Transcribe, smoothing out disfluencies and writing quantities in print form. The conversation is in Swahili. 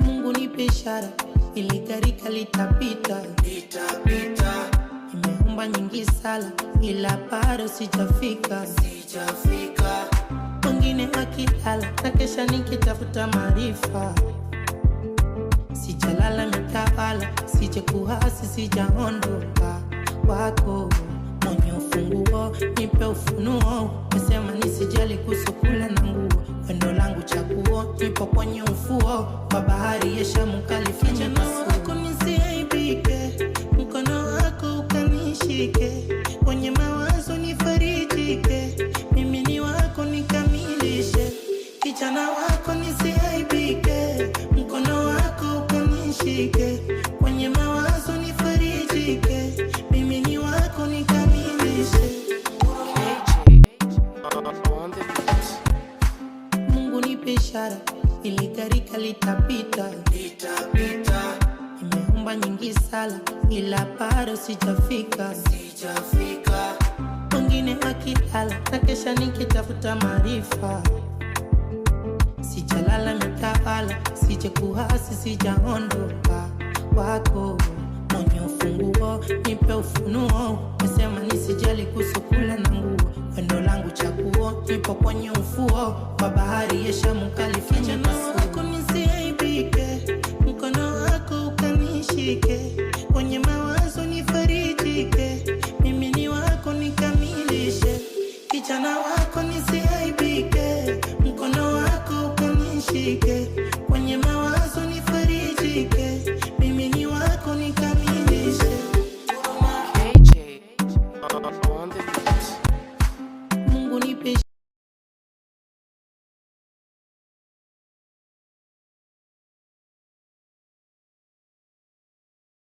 Mungu nipe ishara ili gharika litapita. Nimeomba nyingi sala ila bado sijafika. Wengine wakilala na kesha nikitafuta maarifa. Sijalala mitawala, sije kuhasi, sijaondoka wako. Mwenye ufunguo, nipe ufunuo. Mesema nisijali kusukula na nguo. Wendo langu chaguo, nipo kwenye ufuo wa bahari ya Shamu kalifanya masuo. Wako nisiaibike, mkono wako ukanishike. Kwenye mawazo nifarijike, mimi ni wako nikamilishe. Kijana wako nisiaibike, mkono wako ukanishike. Kwenye mawazo nifarijike, mimi ni wako nikamilishe. Mungu nipe ishara ili gharika litapita. Nimeomba nyingi sala ila bado sijafika. Wengine wakilala na kesha nikitafuta maarifa. Sijalala mitawala, sije kuhasi, sijaondoka wako. Mwenye ufunguo, nipe ufunuo. Mesema nisijali kusukula na nguo. Wendo langu chaguo, nipo kwenye ufuo wa bahari ya Shamu kalifanya masuo. Wako nisiaibike, mkono wako ukanishike. Kwenye mawazo nifarijike, mimi ni wako nikamilishe. Kijana wako nisiaibike, mkono wako ukanishike. Kwenye mawazo nifarijike, mimi ni wako nikamilishe. Mungu nipe